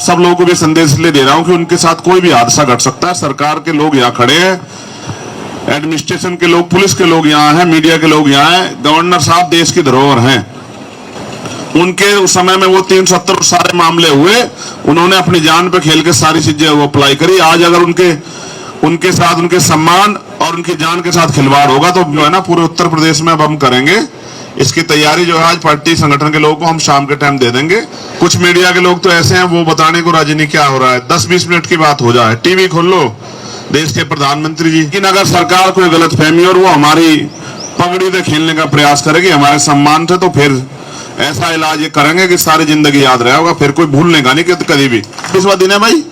सब लोगों को भी संदेश इसलिए दे रहा हूं कि उनके साथ कोई भी हादसा घट सकता है। सरकार के लोग यहाँ खड़े हैं, एडमिनिस्ट्रेशन के लोग, पुलिस के लोग यहाँ हैं, मीडिया के लोग यहाँ हैं। गवर्नर साहब देश की धरोहर हैं। उनके उस समय में वो 370 सारे मामले हुए, उन्होंने अपनी जान पे खेल के सारी चीजें वो अप्लाई करी। आज अगर उनके साथ उनके सम्मान और उनकी जान के साथ खिलवाड़ होगा तो जो है ना पूरे उत्तर प्रदेश में अब हम करेंगे। इसकी तैयारी जो है आज पार्टी संगठन के लोगों को हम शाम के टाइम दे देंगे। कुछ मीडिया के लोग तो ऐसे हैं वो बताने को राजी नहीं क्या हो रहा है। 10-20 मिनट की बात हो जाए, टीवी खोल लो, देश के प्रधानमंत्री जी। लेकिन अगर सरकार कोई गलत फहमी और वो हमारी पगड़ी से खेलने का प्रयास करेगी हमारे सम्मान से, तो फिर ऐसा इलाज ये करेंगे कि सारी जिंदगी याद रहा होगा, फिर कोई भूलने का नहीं कि कभी भी। 26वां दिन है भाई,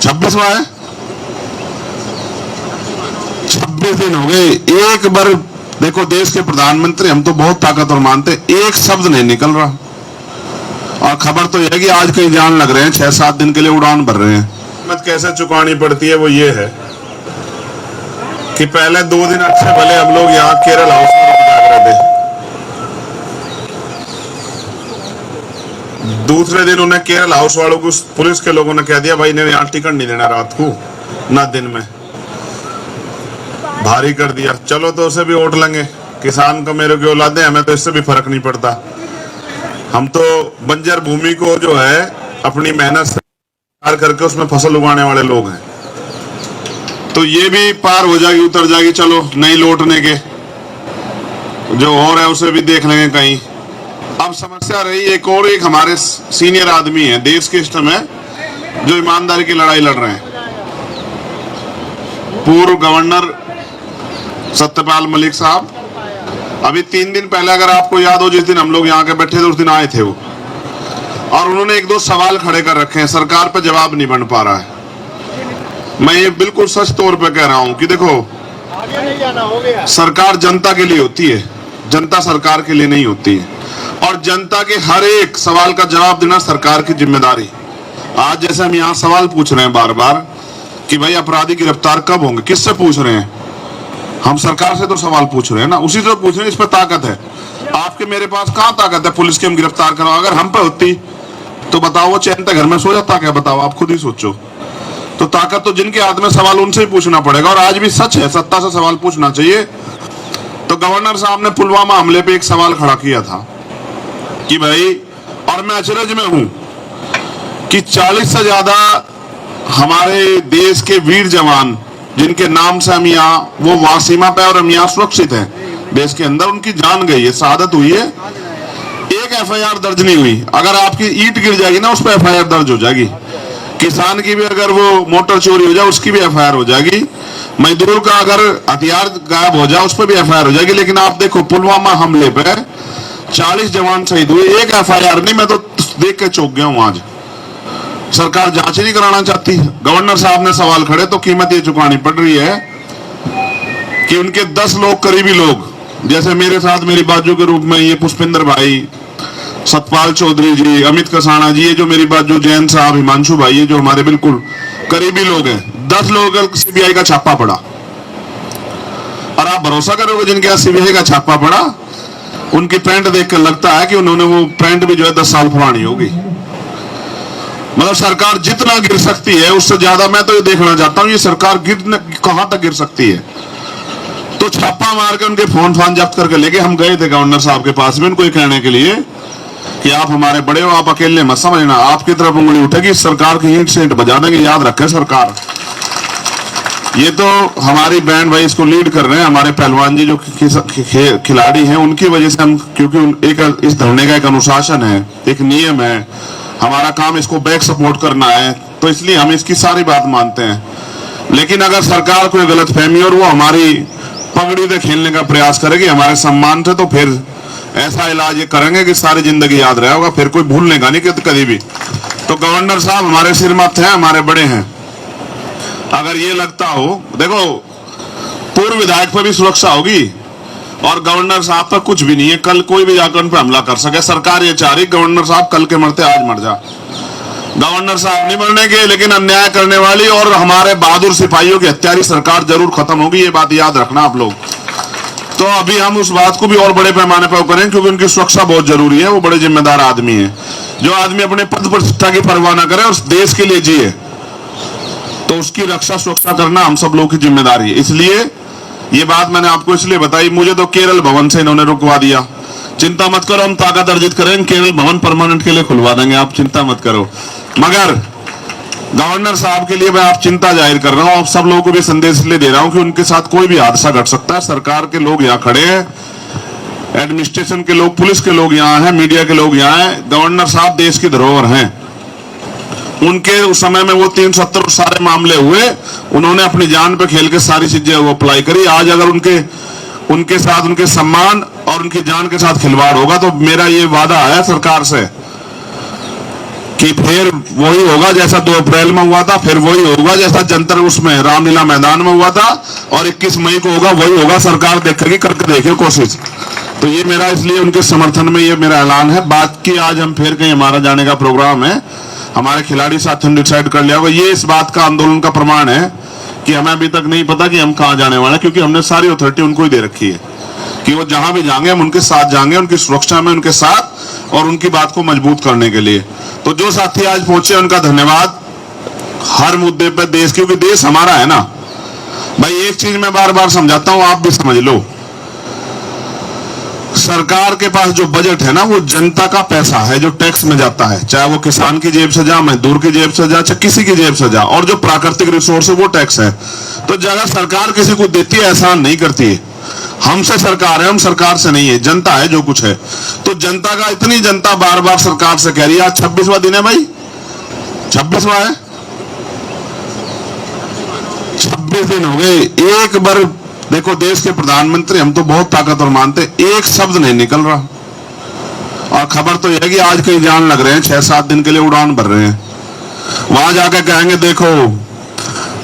26वां है, 26 दिन हो गए। एक बार देखो, देश के प्रधानमंत्री हम तो बहुत ताकतवर मानते, एक शब्द नहीं निकल रहा। और खबर तो यह है कि आज कहीं जान लग रहे हैं, 6-7 दिन के लिए उड़ान भर रहे हैं। कीमत कैसे चुकानी पड़ती है वो ये है कि पहले 2 दिन अच्छे भले हम लोग यहाँ केरल हाउस में रुक रहे थे, दूसरे दिन उन्हें केरल हाउस वालों को पुलिस के लोगों ने कह दिया भाई इन्हें यहाँ टिकट नहीं देना रात को ना दिन में, भारी कर दिया। चलो तो उसे भी वोट लेंगे, किसान को मेरे की औलादे, हमें तो इससे भी फर्क नहीं पड़ता। हम तो बंजर भूमि को जो है अपनी मेहनत से करके उसमें फसल उगाने वाले लोग हैं। तो ये भी पार हो जाएगी, उतर जाएगी। चलो नहीं लौटने के जो और है उसे भी देख लेंगे कहीं। अब समस्या रही एक हमारे सीनियर आदमी है देश के सिस्टम में जो ईमानदारी की लड़ाई लड़ रहे हैं, पूर्व गवर्नर सत्यपाल मलिक साहब। अभी 3 दिन पहले अगर आपको याद हो, जिस दिन हम लोग यहाँ के बैठे थे उस दिन आए थे वो, और उन्होंने 1-2 सवाल खड़े कर रखे हैं, सरकार पे जवाब नहीं बन पा रहा है। मैं ये बिल्कुल सच तौर पे कह रहा हूं कि देखो, आगे नहीं जाना, हो गया। सरकार जनता के लिए होती है, जनता सरकार के लिए नहीं होती है। और जनता के हर एक सवाल का जवाब देना सरकार की जिम्मेदारी। आज जैसे हम यहाँ सवाल पूछ रहे हैं बार बार कि भाई अपराधी गिरफ्तार कब होंगे, किससे पूछ रहे हैं? हम सरकार से तो सवाल पूछ रहे हैं ना, उसी से पूछ रहे हैं। इस पर ताकत है आपके मेरे पास, कहाँ ताकत है पुलिस की हम गिरफ्तार करो? अगर हम पे होती तो बताओ वो चैन तक घर में सो जाता क्या? बताओ, आप खुद ही सोचो। तो ताकत तो जिनके हाथ में, सवाल उनसे ही पूछना पड़ेगा। और आज भी सच है, सत्ता से सवाल पूछना चाहिए। तो गवर्नर साहब ने पुलवामा हमले पे एक सवाल खड़ा किया था कि भाई, और मैं अचरज में हूं कि 40 से ज्यादा हमारे देश के वीर जवान जिनके नाम से हम यहाँ, वो वहां सीमा पे और हम यहाँ सुरक्षित हैं देश के अंदर, उनकी जान गई है, शहादत हुई है, एक एफआईआर दर्ज नहीं हुई। अगर आपकी ईंट गिर जाएगी ना उस पर एफआईआर दर्ज हो जाएगी। किसान की भी अगर वो मोटर चोरी हो जाए उसकी भी एफआईआर हो जाएगी। मजदूर का अगर हथियार गायब हो जाए उस पर भी एफआईआर हो जाएगी। लेकिन आप देखो पुलवामा हमले पे 40 जवान शहीद हुए, एक एफआईआर नहीं। मैं तो देख के चौंक गया हूं। आज सरकार जांच नहीं कराना चाहती। गवर्नर साहब ने सवाल खड़े तो कीमत ये चुकानी पड़ रही है कि उनके 10 लोग, करीबी लोग, जैसे मेरे साथ मेरी बाजू के रूप में ये पुष्पिंदर भाई, सतपाल चौधरी जी, अमित कसाना जी, ये जो मेरी बाजू, जैन साहब, हिमांशु भाई, ये जो हमारे बिल्कुल करीबी लोग हैं, 10 लोगों का सीबीआई का छापा पड़ा। और आप भरोसा करोगे जिनके यहाँ सीबीआई का छापा पड़ा, उनकी पैंट देखकर लगता है कि उन्होंने, वो पैंट भी जो है 10 साल पुरानी होगी। मतलब सरकार जितना गिर सकती है उससे ज्यादा मैं तो ये देखना चाहता हूं ये सरकार कहां तक गिर सकती है। तो छापा मार के उनके फोन जब्त करके लेके हम गए थे गवर्नर साहब के पास में, उनको ये कहने के लिए कि आप हमारे बड़े हो, आप अकेले मत समझना, आपकी तरफ उंगली उठेगी सरकार की ईंट से ईंट बजा देंगे, याद रखे सरकार। ये तो हमारी बैंड भाई इसको लीड कर रहे हैं, हमारे पहलवान जी जो खिलाड़ी हैं, उनकी वजह से हम, क्योंकि एक इस धरने का एक अनुशासन है, एक नियम है, हमारा काम इसको बैक सपोर्ट करना है, तो इसलिए हम इसकी सारी बात मानते हैं। लेकिन अगर सरकार कोई गलत फहमी और वो हमारी पगड़ी से खेलने का प्रयास करेगी हमारे सम्मान से, तो फिर ऐसा इलाज ये करेंगे कि सारी जिंदगी याद रहा होगा, फिर कोई भूलने का नहीं कि कभी भी। तो गवर्नर साहब हमारे सिर मत हैं, हमारे बड़े हैं। अगर ये लगता हो, देखो पूर्व विधायक पर भी सुरक्षा होगी और गवर्नर साहब पर कुछ भी नहीं है। कल कोई भी जाकर उन पर हमला कर सके। सरकार ये चाह रही गवर्नर साहब कल के मरते आज मर जा। गवर्नर साहब नहीं मरने के, लेकिन अन्याय करने वाली और हमारे बहादुर सिपाहियों की हत्यारी सरकार जरूर खत्म होगी, ये बात याद रखना आप लोग। तो अभी हम उस बात को भी और बड़े पैमाने पर करें, क्योंकि उनकी सुरक्षा बहुत जरूरी है। वो बड़े जिम्मेदार आदमी है। जो आदमी अपने पद प्रतिष्ठा की परवाह न करे और देश के लिए जिए, तो उसकी रक्षा सुरक्षा करना हम सब लोगों की जिम्मेदारी है। इसलिए ये बात मैंने आपको इसलिए बताई। मुझे तो केरल भवन से इन्होंने रुकवा दिया। चिंता मत करो, हम ताकत अर्जित करें, केरल भवन परमानेंट के लिए खुलवा देंगे, आप चिंता मत करो। मगर गवर्नर साहब के लिए मैं आप चिंता जाहिर कर रहा हूं। आप सब लोगों को भी संदेश इसलिए दे रहा हूं कि उनके साथ कोई भी हादसा घट सकता है। सरकार के लोग यहाँ खड़े हैं, एडमिनिस्ट्रेशन के लोग, पुलिस के लोग यहाँ हैं, मीडिया के लोग यहाँ हैं। गवर्नर साहब देश की धरोहर हैं। उनके उस समय में वो 370 सारे मामले हुए, उन्होंने अपनी जान पे खेल के सारी चीजें वो अप्लाई करी। आज अगर उनके साथ उनके सम्मान और उनकी जान के साथ खिलवाड़ होगा, तो मेरा ये वादा है सरकार से कि फिर वही होगा जैसा 2 अप्रैल में हुआ था, फिर वही होगा जैसा जंतर उसमें रामलीला मैदान में हुआ था, और 21 मई को होगा वही होगा। सरकार देखेगी, करके देखिए कोशिश। तो ये मेरा इसलिए उनके समर्थन में ये मेरा ऐलान है। बात की आज हम फिर कहीं हमारा जाने का प्रोग्राम है, हमारे खिलाड़ी साथियों ने डिसाइड कर लिया होगा। ये इस बात का आंदोलन का प्रमाण है कि हमें अभी तक नहीं पता कि हम कहाँ जाने वाले हैं, क्योंकि हमने सारी अथॉरिटी उनको ही दे रखी है कि वो जहां भी जाएंगे हम उनके साथ जाएंगे, उनकी सुरक्षा में उनके साथ, और उनकी बात को मजबूत करने के लिए। तो जो साथी आज पहुंचे उनका धन्यवाद। हर मुद्दे पर देश, क्योंकि देश हमारा है ना भाई। एक चीज मैं बार बार समझाता हूं, आप भी समझ लो। सरकार के पास जो बजट है ना, वो जनता का पैसा है जो टैक्स में जाता है, चाहे वो किसान की जेब से जा, मजदूर की जेब से जा, चाहे किसी की जेब से जा। और जो प्राकृतिक रिसोर्स है वो टैक्स है। तो जगह सरकार किसी को देती है, एहसान नहीं करती है। हमसे सरकार है, हम सरकार से नहीं है, जनता है जो कुछ है। तो जनता का, इतनी जनता बार बार सरकार से कह रही है। आज 26वां दिन है भाई, 26वां है, 26 दिन हो गए। एक बार देखो, देश के प्रधानमंत्री, हम तो बहुत ताकतवर मानते, एक शब्द नहीं निकल रहा। और खबर तो यह है कि आज कहीं जान लग रहे हैं, 6-7 दिन के लिए उड़ान भर रहे हैं। वहां जाकर कहेंगे देखो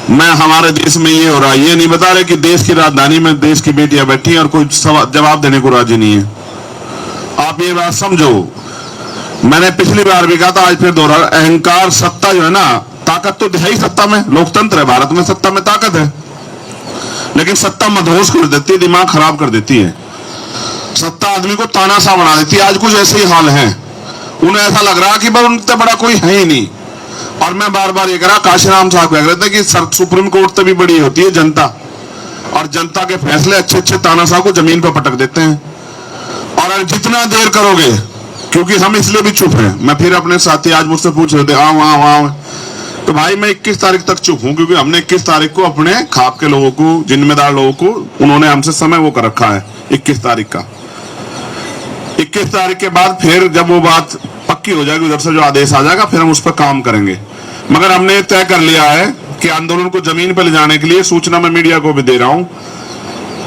मैं, हमारे देश में ये हो रहा है। ये नहीं बता रहे कि देश की राजधानी में देश की बेटियां बैठी हैं और कोई जवाब देने को राजी नहीं है। आप ये बात समझो। मैंने पिछली बार भी कहा था, आज फिर दोहरा, अहंकार, सत्ता जो है ना, ताकत तो है ही सत्ता में। लोकतंत्र है भारत में, सत्ता में ताकत है, लेकिन सत्ता मदहोश कर देती है, दिमाग खराब कर देती है। सत्ता आदमी को तानाशाह बना देती है। आज कुछ ऐसे ही हाल है। उन्हें ऐसा लग रहा कि बस उनसे बड़ा कोई है ही नहीं। और मैं बार बार ये कह रहा, काशीराम साहब कह रहे थे कि सुप्रीम कोर्ट से भी बड़ी होती है जनता, और जनता के फैसले अच्छे अच्छे तानाशाह को जमीन पर पटक देते हैं। और जितना देर करोगे, क्योंकि हम इसलिए भी चुप हैं। मैं फिर अपने साथी आज मुझसे पूछ रहे थे, आओ, तो भाई मैं 21 तारीख तक चुप हूं, क्योंकि हमने 21 तारीख को अपने खाप के लोगों को, जिम्मेदार लोगों को, उन्होंने हमसे समय वो कर रखा है 21 तारीख का। 21 तारीख के बाद फिर जब वो बात पक्की हो जाएगी, उधर से जो आदेश आ जाएगा, फिर हम उस पर काम करेंगे। मगर हमने तय कर लिया है कि आंदोलन को जमीन पर ले जाने के लिए, सूचना मैं मीडिया को भी दे रहा हूं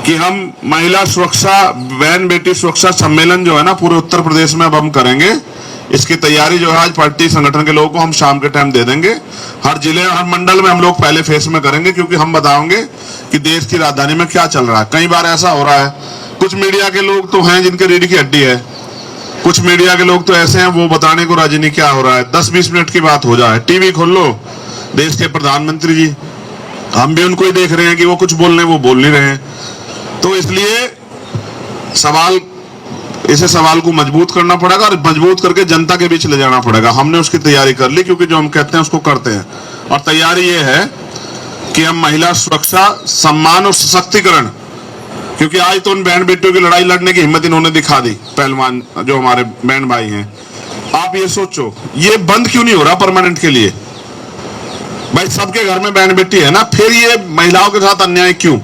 कि हम महिला सुरक्षा, बहन बेटी सुरक्षा सम्मेलन जो है ना, पूरे उत्तर प्रदेश में अब हम करेंगे। इसकी तैयारी जो है आज पार्टी संगठन के लोगों को हम शाम के टाइम दे देंगे। हर जिले, हर मंडल में हम लोग पहले फेस में करेंगे, क्योंकि हम बताएंगे कि देश की राजधानी में क्या चल रहा है। कई बार ऐसा हो रहा है, कुछ मीडिया के लोग तो हैं जिनके रीढ़ की हड्डी है, कुछ मीडिया के लोग तो ऐसे हैं वो बताने को राजी नहीं क्या हो रहा है। 10-20 मिनट की बात हो जाए, टीवी खोल लो, देश के प्रधानमंत्री जी, हम भी उनको ही देख रहे हैं कि वो कुछ बोल रहे हैं, वो बोल नहीं रहे हैं। तो इसलिए इसे सवाल को मजबूत करना पड़ेगा, और मजबूत करके जनता के बीच ले जाना पड़ेगा। हमने उसकी तैयारी कर ली, क्योंकि जो हम कहते हैं उसको करते हैं। और तैयारी ये है कि हम महिला सुरक्षा, सम्मान और सशक्तिकरण, क्योंकि आज तो उन बहन बेटियों की लड़ाई लड़ने की हिम्मत इन्होंने दिखा दी, पहलवान जो हमारे बहन भाई हैं। आप ये सोचो, ये बंद क्यों नहीं हो रहा परमानेंट के लिए? भाई सबके घर में बहन बेटी है ना, फिर ये महिलाओं के साथ अन्याय क्यों?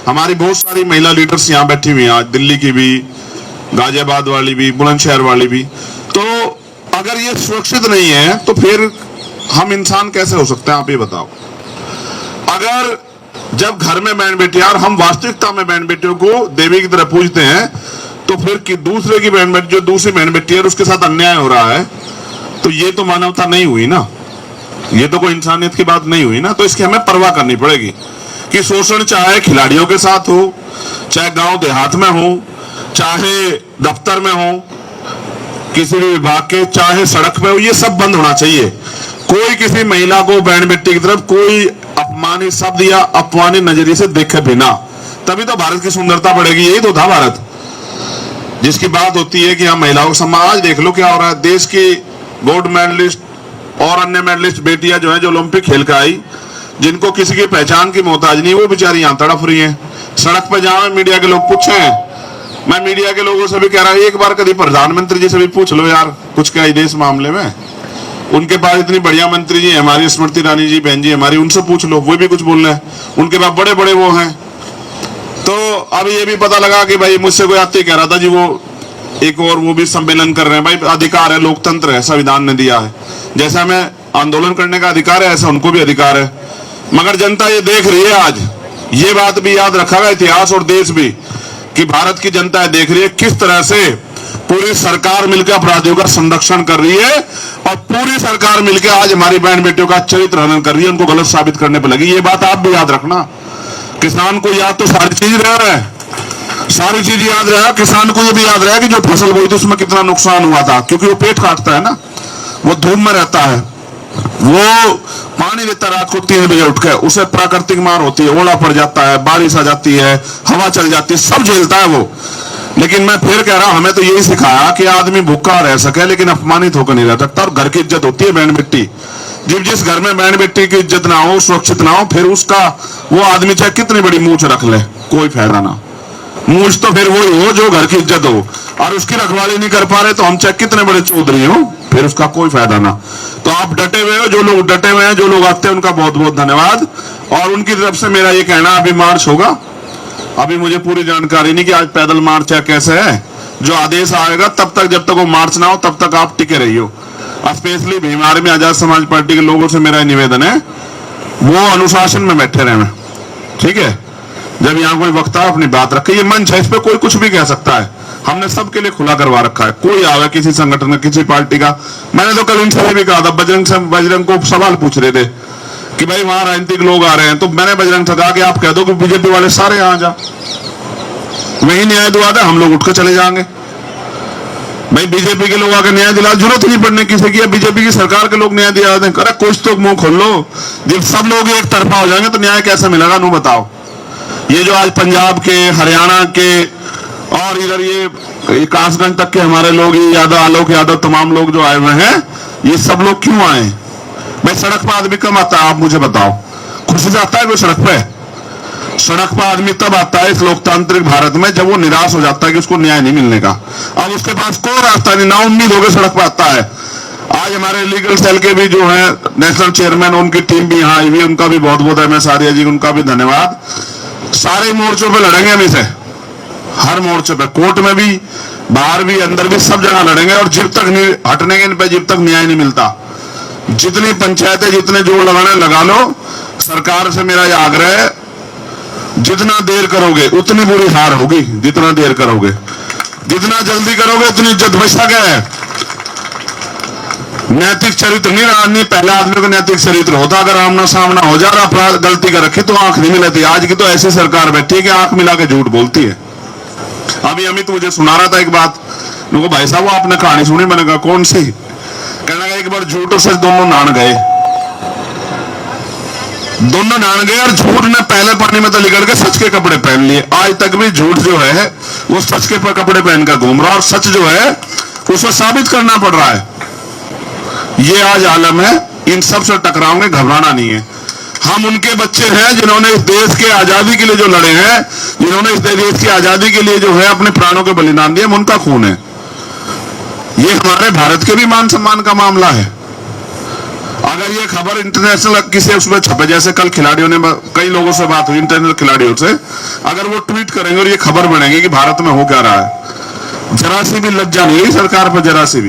हमारी बहुत सारी महिला लीडर्स यहाँ बैठी हुई हैं, आज दिल्ली की भी, गाजियाबाद वाली भी, बुलंदशहर वाली भी। तो अगर ये सुरक्षित नहीं है तो फिर हम इंसान कैसे हो सकते हैं, आप ये बताओ। अगर जब घर में बहन बेटियां, और हम वास्तविकता में बहन बेटियों को देवी की तरह पूजते हैं, तो फिर दूसरे की बहन बेटी, जो दूसरी बहन बेटी है, उसके साथ अन्याय हो रहा है, तो ये तो मानवता नहीं हुई ना, ये तो कोई इंसानियत की बात नहीं हुई ना। तो इसकी हमें परवाह करनी पड़ेगी कि शोषण चाहे खिलाड़ियों के साथ हो, चाहे गांव देहात में हो, चाहे दफ्तर में हो, किसी भी विभाग के, चाहे सड़क पे हो, ये सब बंद होना चाहिए। कोई किसी महिला को, बहन बेटी की तरफ कोई अपमानित शब्द या अपमानित नजरिए से देखे बिना, तभी तो भारत की सुंदरता बढ़ेगी। यही तो था भारत, जिसकी बात होती है कि हम महिलाओं का सम्मान। आज देख लो क्या हो रहा है, देश की गोल्ड मेडलिस्ट और अन्य मेडलिस्ट बेटियां जो है, जो ओलंपिक खेल के आई, जिनको किसी की पहचान की मोहताज नहीं, वो बेचारी यहां तड़प रही है। सड़क पर जाओ, मीडिया के लोग पूछे, मैं मीडिया के लोगों से भी कह रहा हूं, एक बार कभी प्रधानमंत्री जी से भी पूछ लो यार कुछ क्या इस मामले में। उनके पास इतनी बढ़िया मंत्री जी हमारी स्मृति ईरानी जी बहन जी हमारी, उनसे पूछ लो, वो भी कुछ बोल रहे हैं। उनके पास बड़े बड़े वो हैं। तो अब ये भी पता लगा कि भाई मुझसे कोई आते कह रहा था जी वो एक और वो भी सम्मेलन कर रहे हैं। भाई अधिकार है, लोकतंत्र है, संविधान ने दिया है। जैसा हमें आंदोलन करने का अधिकार है, ऐसा उनको भी अधिकार है। मगर जनता ये देख रही है, आज ये बात भी याद रखा गया, इतिहास और देश भी, कि भारत की जनता देख रही है किस तरह से पूरी सरकार मिलकर अपराधियों का संरक्षण कर रही है, और पूरी सरकार मिलकर आज हमारी बहन बेटियों का चरित्र हनन कर रही है, उनको गलत साबित करने पर लगी। ये बात आप भी याद रखना। किसान को याद तो सारी चीज रह रहा है, सारी चीज याद रहा। किसान को ये भी याद रहा कि जो फसल बोई थी उसमें कितना नुकसान हुआ था, क्योंकि वो पेट काटता है ना, वो धूप में रहता है, वो पानी लेता रात को 3 बजे उठ के, उसे प्राकृतिक मार होती है, ओला पड़ जाता है, बारिश आ जाती है, हवा चल जाती है, सब झेलता है वो। लेकिन मैं फिर कह रहा हूं, हमें तो यही सिखाया कि आदमी भूखा रह सके लेकिन अपमानित होकर नहीं रह सकता। और घर की इज्जत होती है बहन बेटी। जिस घर में बहन बेटी की इज्जत ना हो, सुरक्षित ना हो, फिर उसका वो आदमी चाहे कितनी बड़ी मूंछ रख ले, कोई फायदा ना। मूंछ तो फिर वही हो जो घर की इज्जत हो, और उसकी रखवाली नहीं कर पा रहे तो हम चाहे कितने बड़े चौधरी हो, फिर उसका कोई फायदा ना। तो आप डटे हुए हो, जो लोग डटे हुए हैं, जो लोग आते हैं, उनका बहुत बहुत धन्यवाद। और उनकी तरफ से मेरा ये कहना, अभी मार्च होगा, अभी मुझे पूरी जानकारी नहीं कि आज पैदल मार्च है कैसे है। जो आदेश आएगा तब तक, जब तक वो मार्च ना हो तब तक आप टिके रहियो। Specially Bhim army Azad Samaj party के लोगों से मेरा निवेदन है, वो अनुशासन में बैठे रहे, ठीक है। जब यहाँ कोई वक्ता अपनी बात रखे, ये मंच है, इस पे कोई कुछ भी कह सकता है, हमने सबके लिए खुला करवा रखा है। कोई आवे किसी संगठन का, किसी पार्टी का, मैंने तो कल इनसे भी कहा था, बजरंग को सवाल पूछ रहे थे कि भाई वहां राजनीतिक लोग आ रहे हैं, तो मैंने बजरंग से कहा कि आप कह दो कि बीजेपी वाले सारे यहाँ जा, वही न्याय दुआ दे, हम लोग उठ कर चले जाएंगे। भाई बीजेपी के लोग आकर न्याय दिला, जरूरत नहीं पड़ने किसी की, बीजेपी की सरकार के लोग न्याय दिला दें। अरे कुछ तो मुंह खोल लो, जब सब लोग एक तरफा हो जाएंगे तो न्याय कैसे मिलेगा, नु बताओ। ये जो आज पंजाब के, हरियाणा के और इधर ये कासगंज तक के हमारे लोग, ये यादव, आलोक यादव, तमाम लोग जो आए हुए हैं, ये सब लोग क्यों आए? भाई सड़क पर आदमी कम आता है, आप मुझे बताओ, खुशी से आता है कोई सड़क पे? सड़क पर आदमी तब आता है इस लोकतांत्रिक भारत में जब वो निराश हो जाता है कि उसको न्याय नहीं मिलने का। अब उसके पास कोई रास्ता नहीं, ना उम्मीद होकर सड़क पर आता है। आज हमारे लीगल सेल के भी जो है नेशनल चेयरमैन, उनकी टीम भी यहाँ आई हुई, उनका भी बहुत बहुत MS आर्या जी, उनका भी धन्यवाद। सारे मोर्चों पे लड़ेंगे हम इसे, हर मोर्चे पे, कोर्ट में भी, बाहर भी, अंदर भी, सब जगह लड़ेंगे। और जब तक नहीं हटने के इन पे, जब तक न्याय नहीं मिलता, जितनी पंचायतें, जितने जोड़ लगाने लगा लो। सरकार से मेरा यह आग्रह है, जितना देर करोगे उतनी बुरी हार होगी, जितना देर करोगे, जितना जल्दी करोगे उतनी इज्जत बच सके। नैतिक चरित्र नहीं रहा, नहीं पहले आदमी को नैतिक चरित्र होता, अगर आमना सामना हो जा रहा, अपराध गलती कर रखी तो आंख नहीं मिलती। आज की तो ऐसी सरकार बैठी है कि आंख मिला के झूठ बोलती है। अभी अमित मुझे सुना रहा था एक बात, उनको भाई साहब वो आपने कहानी सुनी? मैंने कहा कौन सी? कहना एक बार झूठ और सच दोनों नान गए, दोनों नान गए, और झूठ ने पहले पानी में तो लिगड़ के सच के कपड़े पहन लिए। आज तक भी झूठ जो है वो सच के कपड़े पहनकर घूम रहा, और सच जो है उसे साबित करना पड़ रहा है। ये आज आलम है, इन सब से टकराओगे, घबराना नहीं है। हम उनके बच्चे हैं जिन्होंने इस देश के आजादी के लिए जो लड़े हैं, जिन्होंने इस देश की आजादी के लिए जो है अपने प्राणों के बलिदान दिए, उनका खून है। ये हमारे भारत के भी मान सम्मान का मामला है। अगर ये खबर इंटरनेशनल किसी उसमें छपे, जैसे कल खिलाड़ियों ने, कई लोगों से बात हुई इंटरनेशनल खिलाड़ियों से, अगर वो ट्वीट करेंगे और ये खबर बढ़ेंगे कि भारत में हो क्या रहा है, जरा सी भी लज्जा नहीं है सरकार पर, जरा सी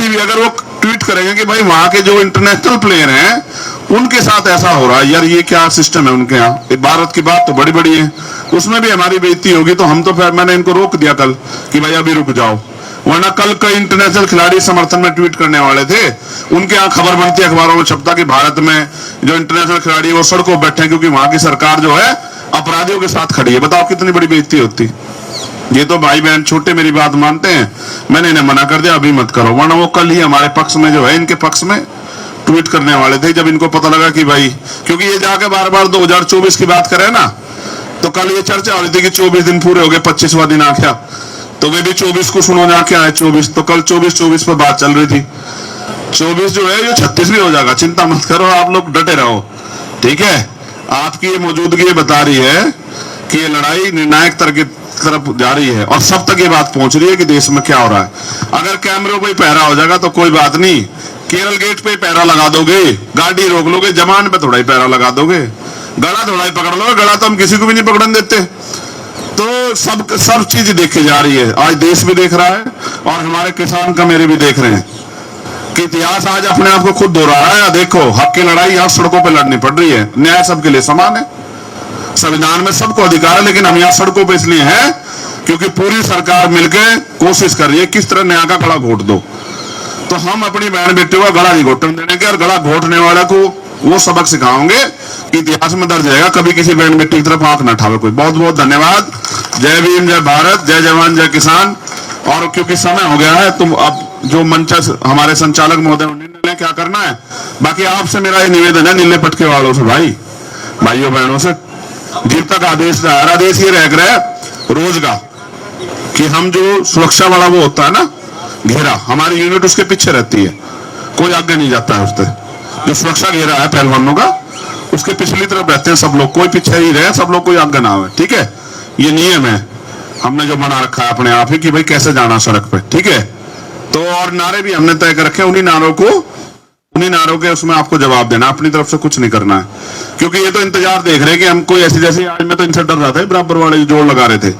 भी अगर वो ट्वीट करेंगे कि भाई वहां के जो इंटरनेशनल प्लेयर हैं उनके साथ ऐसा हो रहा है, यार ये क्या सिस्टम है उनके यहाँ। भारत की बात तो बड़ी बड़ी है, उसमें भी हमारी बेइज्जती होगी, तो हम तो फिर मैंने इनको रोक दिया कल कि भाई अभी रुक जाओ, वरना कल कई इंटरनेशनल खिलाड़ी समर्थन में ट्वीट करने वाले थे, उनके यहाँ खबर बनती, अखबारों में छपता कि भारत में जो इंटरनेशनल खिलाड़ी वो सड़कों बैठे क्योंकि वहां की सरकार जो है अपराधियों के साथ खड़ी है। बताओ कितनी बड़ी बेइज्जती होती। ये तो भाई बहन छोटे मेरी बात मानते हैं, मैंने इन्हें मना कर दिया अभी मत करो, वरना वो कल ही हमारे पक्ष में जो है, इनके पक्ष में ट्वीट करने वाले थे जब इनको पता लगा कि भाई, क्योंकि ये जाके बार बार 2024 की बात करे ना, तो कल ये चर्चा हो रही थी कि 24 दिन पूरे हो गए, 25वां दिन आ गया, तो वे भी 24 को सुनो जाके आए 24, तो कल 24 पर बात चल रही थी। 24 जो है ये 36 भी हो जाएगा, चिंता मत करो, आप लोग डटे रहो, ठीक है। आपकी ये मौजूदगी ये बता रही है कि ये लड़ाई निर्णायक तरफ जा रही है और सब तक ये बात पहुंच रही है कि देश में क्या हो रहा है। अगर कैमरों पे पहरा हो जाएगा तो कोई बात नहीं, केरल गेट पे पहरा लगा दोगे, गाड़ी रोक लोगे, जमान पे थोड़ा ही पहरा लगा दोगे, गला थोड़ा ही पकड़ लोगे, गला तो हम किसी को भी नहीं पकड़न देते। तो सब चीज देखी जा रही है, आज देश भी देख रहा है और हमारे किसान का मेरे भी देख रहे हैं कि इतिहास आज अपने आप को खुद दोहरा रहा है। देखो, हक की लड़ाई यहाँ सड़कों पे लड़नी पड़ रही है, न्याय सबके लिए समान है, संविधान में सबको अधिकार है, लेकिन हम यहाँ सड़कों पे इसलिए हैं क्योंकि पूरी सरकार मिलकर कोशिश कर रही है किस तरह न्याय का गला घोट दो। तो हम अपनी बहन बेटे को गला नहीं घोटने देने के, और गला घोटने वाले को वो सबक सिखाओगे कि इतिहास में दर्ज रहेगा, कभी किसी बहन बेटी की तरफ आंख न उठावे कोई। बहुत बहुत धन्यवाद। जय भीम, जय भारत, जय जवान, जय किसान। और क्योंकि समय हो गया है, तुम अब जो मंच हमारे संचालक महोदय निर्णय क्या करना है, बाकी आपसे मेरा ये निवेदन है नीले पटके वालों से, भाइयों बहनों से, जब तक आदेश ये रह गया रोज का कि हम जो सुरक्षा वाला वो होता है ना घेरा, हमारी यूनिट उसके पीछे रहती है, कोई आगे नहीं जाता है उससे। जो सुरक्षा घेरा है पहलवानों का, उसके पिछली तरफ रहते हैं सब लोग, कोई पीछे ही रहे, सब लोग कोई आगे ना आवे, ठीक है। ये नियम है हमने जो बना रखा है अपने आप ही कि भाई कैसे जाना सड़क पे, ठीक है। तो और नारे भी हमने तय कर रखे, उन्हीं नारों के उसमें आपको जवाब देना, अपनी तरफ से कुछ नहीं करना है, क्योंकि ये तो इंतजार देख रहे हैं कि हम कोई ऐसी, जैसे आज मैं तो इनसे डर रहा था, बराबर वाले जोड़ लगा रहे थे,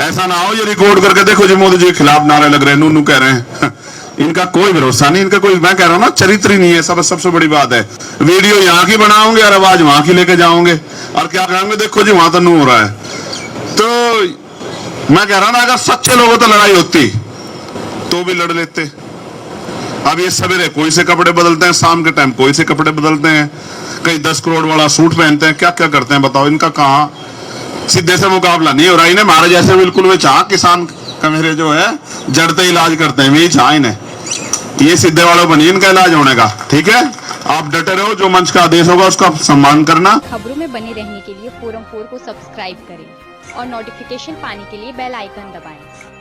ऐसा ना हो ये रिकॉर्ड करके देखो जी मोदी जी के खिलाफ नारे लग रहे हैं, नू कह रहे हैं इनका कोई भरोसा नहीं, इनका कोई, मैं कह रहा हूं ना, चरित्र ही नहीं है। सबसे बड़ी बात है, वीडियो यहाँ की बनाओगे और आवाज वहां की लेके जाओगे और क्या कहेंगे, देखो जी वहां तो नू हो रहा है। तो मैं कह रहा ना, अगर सच्चे लोगों तो लड़ाई होती तो भी लड़ लेते। अब ये सवेरे कोई से कपड़े बदलते हैं, शाम के टाइम कोई से कपड़े बदलते हैं, कहीं 10 करोड़ वाला सूट पहनते हैं, क्या क्या करते हैं बताओ। इनका कहाँ सीधे से मुकाबला नहीं हो रहा। इन्हें मारे जैसे बिल्कुल वे चाह किसान का मेरे जो है जड़ते इलाज करते हैं, वही चाह इन्हें, ये सीधे वालों बनी इनका इलाज होने का, ठीक है। आप डटे रहो, जो मंच का आदेश होगा उसका सम्मान करना। खबरों में बने रहने के लिए फोरम 4 को सब्सक्राइब करें और नोटिफिकेशन पाने के लिए बेल आइकन दबाएं।